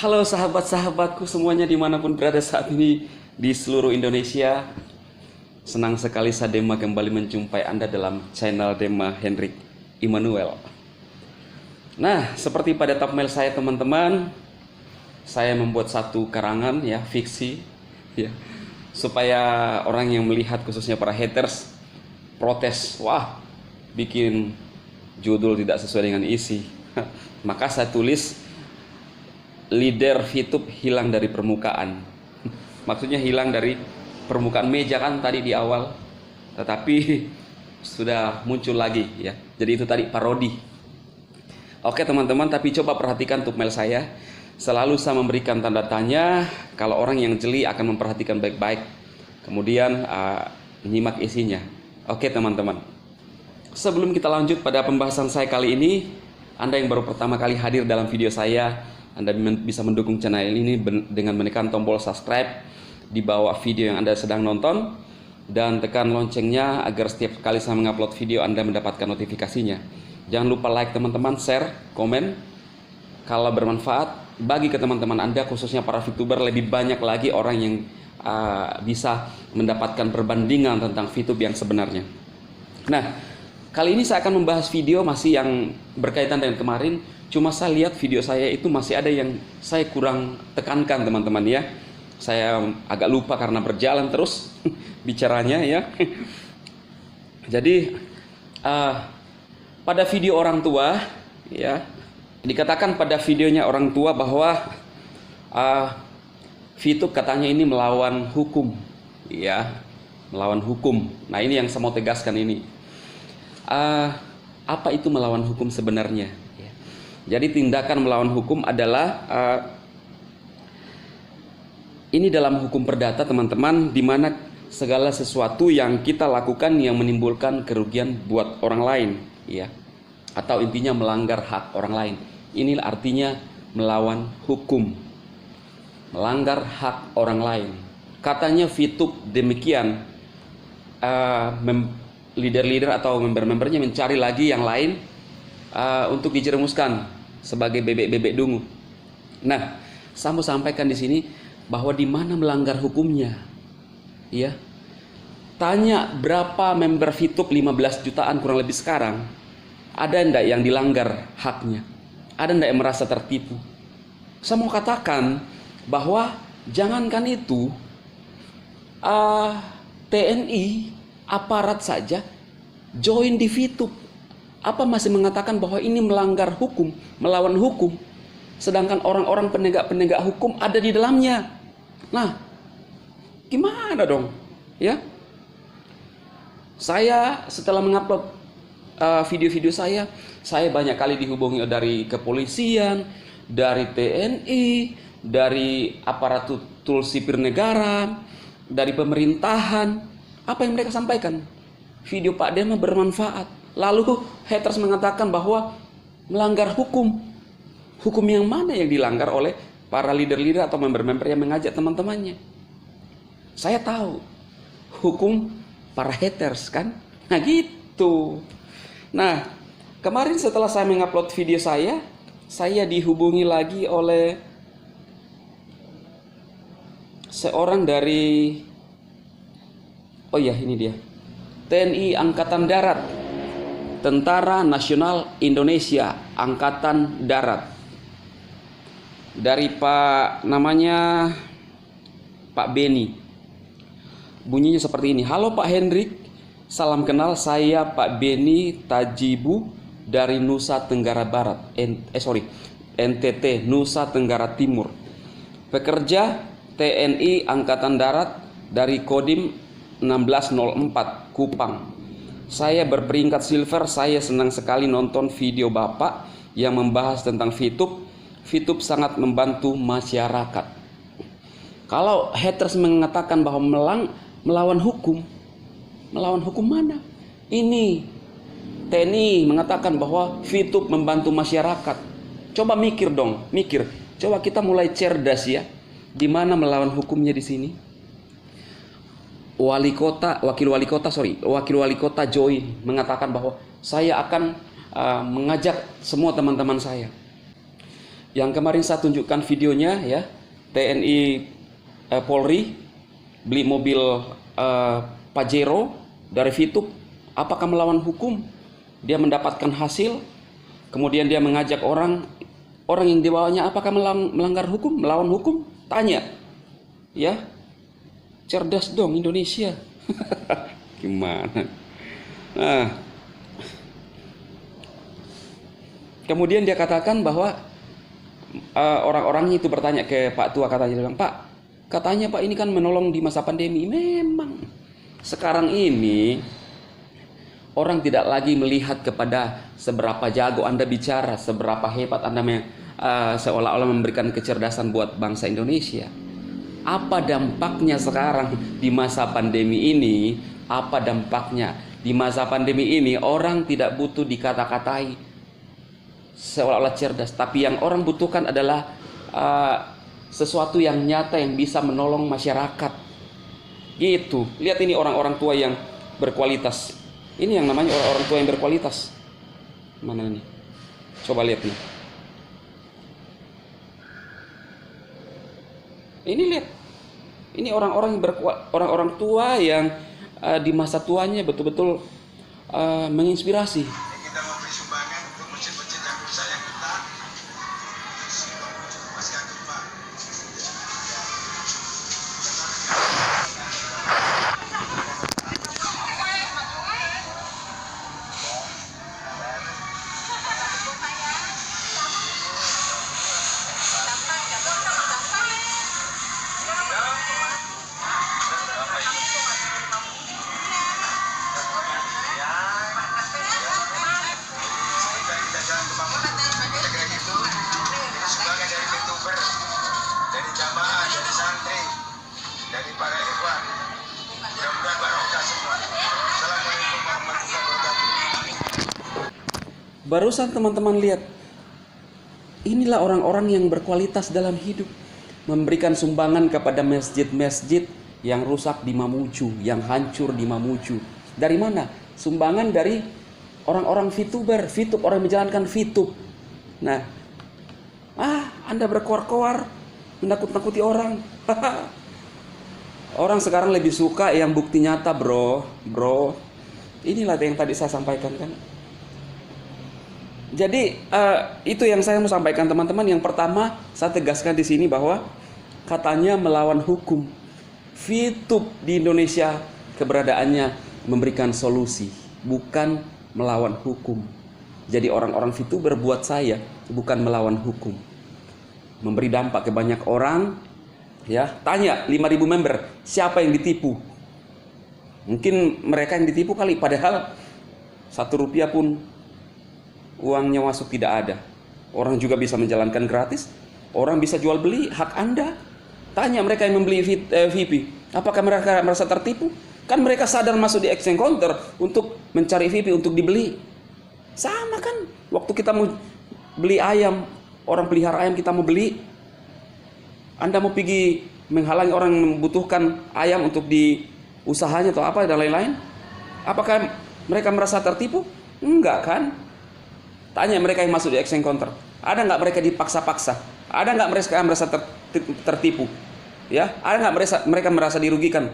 Halo sahabat-sahabatku semuanya dimanapun berada saat ini di seluruh Indonesia. Senang sekali saya Dema kembali menjumpai Anda dalam channel Dema Hendrik Immanuel. Nah, seperti pada thumbnail saya teman-teman, saya membuat satu karangan ya, fiksi ya, supaya orang yang melihat khususnya para haters protes, wah bikin judul tidak sesuai dengan isi. Maka saya tulis leader VTube hilang dari permukaan. Maksudnya hilang dari permukaan meja kan tadi di awal, tetapi sudah muncul lagi ya. Jadi itu tadi parodi. Oke teman-teman, tapi coba perhatikan thumbnail saya. Selalu saya memberikan tanda tanya. Kalau orang yang jeli akan memperhatikan baik-baik, kemudian menyimak isinya. Oke teman-teman, sebelum kita lanjut pada pembahasan saya kali ini, Anda yang baru pertama kali hadir dalam video saya, Anda bisa mendukung channel ini dengan menekan tombol subscribe di bawah video yang Anda sedang nonton, dan tekan loncengnya agar setiap kali saya mengupload video Anda mendapatkan notifikasinya. Jangan lupa like teman-teman, share, komen kalau bermanfaat bagi ke teman-teman Anda, khususnya para VTuber. Lebih banyak lagi orang yang bisa mendapatkan perbandingan tentang VTube yang sebenarnya. Nah, kali ini saya akan membahas video masih yang berkaitan dengan kemarin. Cuma saya lihat video saya itu masih ada yang saya kurang tekankan teman-teman ya. Saya agak lupa karena berjalan terus bicaranya ya. Jadi pada video orang tua ya, dikatakan pada videonya orang tua bahwa VTube katanya ini melawan hukum ya, melawan hukum. Nah ini yang saya mau tegaskan ini. Apa itu melawan hukum sebenarnya? Jadi tindakan melawan hukum adalah ini dalam hukum perdata teman-teman, di mana segala sesuatu yang kita lakukan yang menimbulkan kerugian buat orang lain ya, atau intinya melanggar hak orang lain. Ini artinya melawan hukum, melanggar hak orang lain. Katanya VTube demikian, leader-leader atau member-membernya mencari lagi yang lain untuk dijerumuskan sebagai bebek-bebek dungu. Nah, saya mau sampaikan di sini bahwa di mana melanggar hukumnya, ya. Tanya berapa member VTube 15 jutaan kurang lebih sekarang, ada enggak yang dilanggar haknya? Ada enggak yang merasa tertipu? Saya mau katakan bahwa jangankan itu, TNI aparat saja join di VTube. Apa masih mengatakan bahwa ini melanggar hukum, melawan hukum, sedangkan orang-orang penegak-penegak hukum ada di dalamnya. Nah, gimana dong? Ya, saya setelah mengupload video-video saya banyak kali dihubungi dari kepolisian, dari TNI, dari aparatur sipil negara, dari pemerintahan. Apa yang mereka sampaikan? Video Pak Dema bermanfaat. Lalu haters mengatakan bahwa melanggar hukum. Hukum yang mana yang dilanggar oleh para leader-leader atau member-member yang mengajak teman-temannya? Saya tahu hukum para haters kan? Nah gitu. Nah, kemarin setelah saya mengupload video saya dihubungi lagi oleh seorang dari, oh ya ini dia, TNI Angkatan Darat, Tentara Nasional Indonesia Angkatan Darat, dari Pak namanya Pak Beni. Bunyinya seperti ini. Halo Pak Hendrik, salam kenal, saya Pak Beni Tajibu dari Nusa Tenggara Barat, NTT, Nusa Tenggara Timur. Pekerja TNI Angkatan Darat dari Kodim 1604 Kupang. Saya berperingkat silver. Saya senang sekali nonton video Bapak yang membahas tentang VTube. VTube sangat membantu masyarakat. Kalau haters mengatakan bahwa melawan hukum mana? Ini TNI mengatakan bahwa VTube membantu masyarakat. Coba mikir dong, mikir. Coba kita mulai cerdas ya. Di mana melawan hukumnya di sini? Wakil wali kota join mengatakan bahwa saya akan mengajak semua teman-teman saya. Yang kemarin saya tunjukkan videonya ya, TNI Polri beli mobil Pajero dari Fitup. Apakah melawan hukum? Dia mendapatkan hasil, kemudian dia mengajak orang yang dibawanya, apakah melanggar hukum, melawan hukum? Tanya, ya, cerdas dong Indonesia. Gimana? Nah, kemudian dia katakan bahwa orang-orangnya itu bertanya ke Pak Tua, katanya, dia bilang, Pak, katanya Pak ini kan menolong di masa pandemi. Memang sekarang ini orang tidak lagi melihat kepada seberapa jago Anda bicara, seberapa hebat Anda seolah-olah memberikan kecerdasan buat bangsa Indonesia. Apa dampaknya sekarang di masa pandemi ini? Apa dampaknya di masa pandemi ini? Orang tidak butuh dikata-katai seolah-olah cerdas, tapi yang orang butuhkan adalah sesuatu yang nyata yang bisa menolong masyarakat. Gitu. Lihat ini orang-orang tua yang berkualitas. Ini yang namanya orang-orang tua yang berkualitas. Mana ini? Coba lihat nih. Ini lihat. Ini orang-orang tua yang di masa tuanya betul-betul menginspirasi. Kita memberi sumbangan untuk masjid-masjid yang rusak yang kita masih gempa. Dari jamaah, dari santri, dari para ikhwan. Mudah-mudahan barokah semua. Assalamualaikum warahmatullahi wabarakatuh. Barusan teman-teman lihat. Inilah orang-orang yang berkualitas dalam hidup, memberikan sumbangan kepada masjid-masjid yang rusak di Mamuju, yang hancur di Mamuju. Dari mana? Sumbangan dari orang-orang Fituber, orang yang menjalankan Fitup. Nah, Anda berkoar-koar, menakut-nakuti orang. Orang sekarang lebih suka yang bukti nyata, bro. Inilah yang tadi saya sampaikan kan. Jadi itu yang saya mau sampaikan teman-teman. Yang pertama, saya tegaskan di sini bahwa katanya melawan hukum. Fitup di Indonesia keberadaannya memberikan solusi, bukan melawan hukum. Jadi orang-orang Fituber buat saya bukan melawan hukum. Memberi dampak ke banyak orang, ya. Tanya 5.000 member, siapa yang ditipu? Mungkin mereka yang ditipu kali, padahal 1 rupiah pun uangnya masuk tidak ada. Orang juga bisa menjalankan gratis, orang bisa jual beli hak Anda. Tanya mereka yang membeli VIP, apakah mereka merasa tertipu? Kan mereka sadar masuk di exchange counter untuk mencari VIP untuk dibeli. Sama kan, waktu kita mau beli ayam, orang pelihara ayam kita mau beli, Anda mau pergi menghalangi orang membutuhkan ayam untuk di usahanya atau apa dan lain-lain. Apakah mereka merasa tertipu? Enggak kan? Tanya mereka yang masuk di exchange counter, ada nggak mereka dipaksa-paksa? Ada nggak mereka merasa tertipu? Ya, ada nggak mereka merasa dirugikan?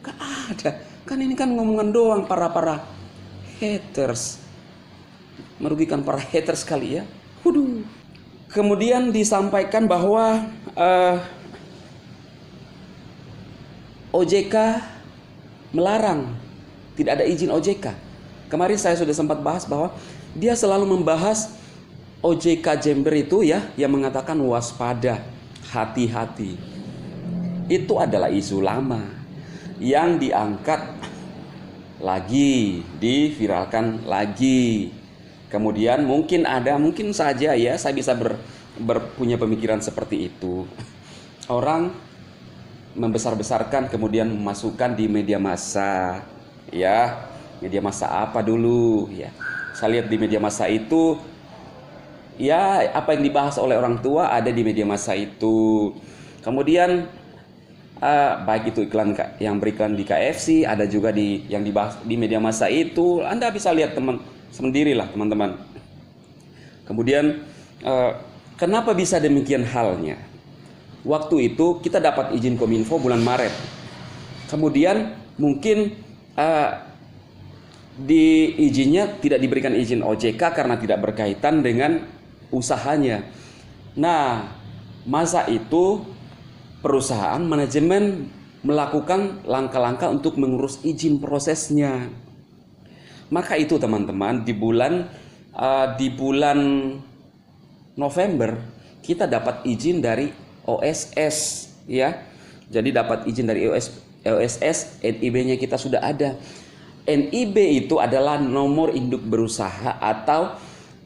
Nggak ada. Kan ini kan ngomongan doang para haters, merugikan para haters sekali ya. Kemudian disampaikan bahwa OJK melarang, tidak ada izin OJK. Kemarin saya sudah sempat bahas bahwa dia selalu membahas OJK Jember itu ya, yang mengatakan waspada, hati-hati. Itu adalah isu lama yang diangkat lagi, diviralkan lagi. Kemudian mungkin saja ya, saya bisa punya pemikiran seperti itu. Orang membesar-besarkan kemudian memasukkan di media massa, ya. Media massa apa dulu ya? Saya lihat di media massa itu, ya apa yang dibahas oleh orang tua ada di media massa itu. Kemudian baik itu iklan yang beriklan di KFC, ada juga yang dibahas di media massa itu. Anda bisa lihat sendirilah teman-teman. Kemudian Kenapa bisa demikian halnya? Waktu itu kita dapat izin Kominfo bulan Maret. Kemudian mungkin di izinnya tidak diberikan izin OJK karena tidak berkaitan dengan usahanya. Nah, masa itu perusahaan manajemen melakukan langkah-langkah untuk mengurus izin prosesnya. Maka itu teman-teman, di bulan November kita dapat izin dari OSS, ya. Jadi dapat izin dari OSS, NIB-nya kita sudah ada. NIB itu adalah nomor induk berusaha atau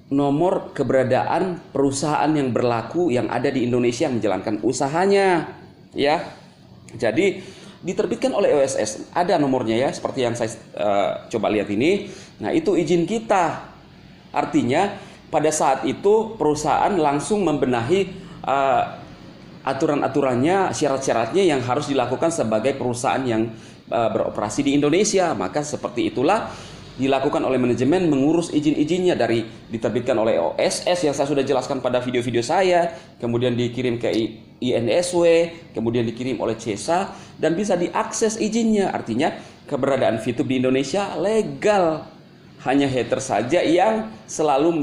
nomor keberadaan perusahaan yang berlaku yang ada di Indonesia yang menjalankan usahanya, ya. Jadi diterbitkan oleh OSS, ada nomornya ya, seperti yang saya coba lihat ini. Nah, itu izin kita. Artinya pada saat itu perusahaan langsung membenahi aturan-aturannya, syarat-syaratnya yang harus dilakukan sebagai perusahaan yang beroperasi di Indonesia. Maka seperti itulah dilakukan oleh manajemen mengurus izin-izinnya, dari diterbitkan oleh OSS yang saya sudah jelaskan pada video-video saya, kemudian dikirim ke INSW, kemudian dikirim oleh CESA, dan bisa diakses izinnya. Artinya keberadaan VTube di Indonesia legal. Hanya hater saja yang selalu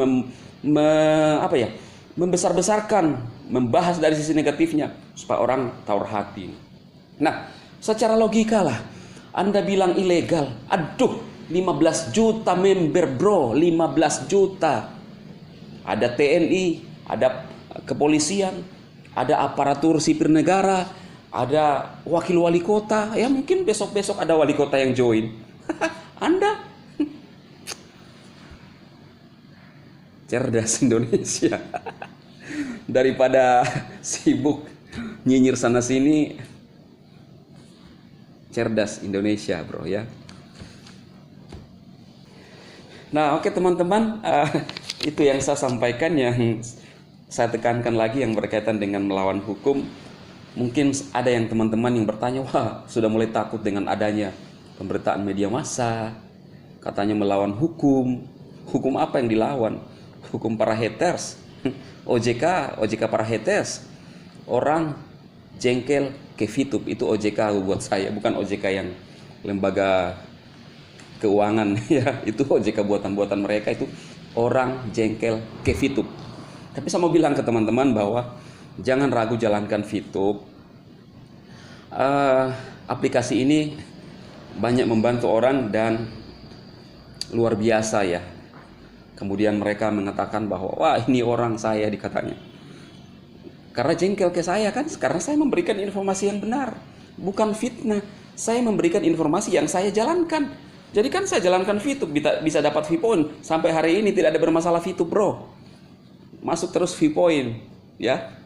membesar-besarkan, membahas dari sisi negatifnya supaya orang tawar hati. Nah, secara logika lah, Anda bilang ilegal. Aduh, 15 juta member bro, 15 juta. Ada TNI, ada kepolisian, ada aparatur sipil negara, ada wakil wali kota. Ya mungkin besok-besok ada wali kota yang join. Anda cerdas Indonesia. Daripada sibuk nyinyir sana sini, cerdas Indonesia bro ya. Nah, oke teman-teman, itu yang saya sampaikan, yang saya tekankan lagi yang berkaitan dengan melawan hukum. Mungkin ada yang teman-teman yang bertanya, wah sudah mulai takut dengan adanya pemberitaan media massa, katanya melawan hukum. Hukum apa yang dilawan? Hukum para haters. OJK para haters. Orang jengkel ke VTube, itu OJK buat saya, bukan OJK yang lembaga keuangan ya, itu OJK buatan-buatan mereka, itu orang jengkel ke VTube. Tapi saya mau bilang ke teman-teman bahwa jangan ragu jalankan VTube. Aplikasi ini banyak membantu orang dan luar biasa ya. Kemudian mereka mengatakan bahwa wah ini orang saya dikatanya. Karena jengkel ke saya kan, karena saya memberikan informasi yang benar, bukan fitnah. Saya memberikan informasi yang saya jalankan. Jadi kan saya jalankan VTube, bisa dapat V-Point. Sampai hari ini tidak ada bermasalah VTube bro. Masuk terus V-Point ya.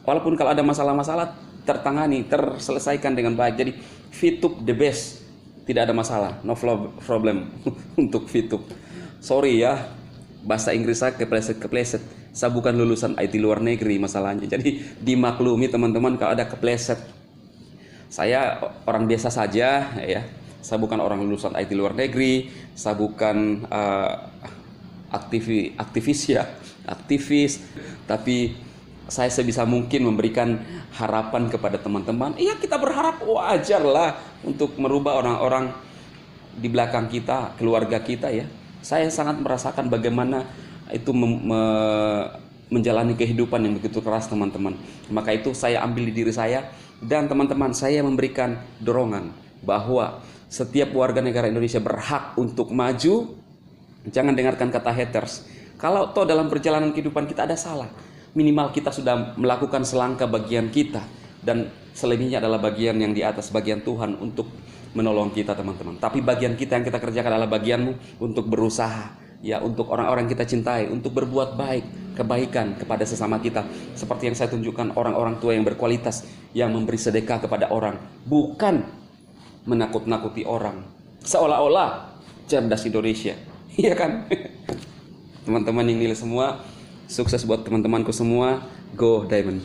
Walaupun kalau ada masalah-masalah tertangani, terselesaikan dengan baik. Jadi VTube the best. Tidak ada masalah, no problem untuk VTube. Sorry ya, bahasa Inggris saya kepleset. Saya bukan lulusan IT luar negeri masalahnya. Jadi dimaklumi teman-teman kalau ada kepleset. Saya orang biasa saja ya. Saya bukan orang lulusan IT luar negeri, saya bukan aktivis, tapi saya sebisa mungkin memberikan harapan kepada teman-teman. Iya, kita berharap wajar lah untuk merubah orang-orang di belakang kita, keluarga kita ya. Saya sangat merasakan bagaimana itu menjalani kehidupan yang begitu keras teman-teman. Maka itu saya ambil di diri saya, dan teman-teman saya memberikan dorongan bahwa setiap warga negara Indonesia berhak untuk maju. Jangan dengarkan kata haters. Kalau toh dalam perjalanan kehidupan kita ada salah, minimal kita sudah melakukan selangkah bagian kita, dan selebihnya adalah bagian yang di atas, bagian Tuhan untuk menolong kita teman-teman. Tapi bagian kita yang kita kerjakan adalah bagianmu untuk berusaha ya, untuk orang-orang kita cintai, untuk berbuat baik, kebaikan kepada sesama kita. Seperti yang saya tunjukkan, orang-orang tua yang berkualitas, yang memberi sedekah kepada orang, bukan menakut-nakuti orang. Seolah-olah cerdas Indonesia. Iya kan? Teman-teman yang nilai semua, sukses buat teman-temanku semua. Go Diamond.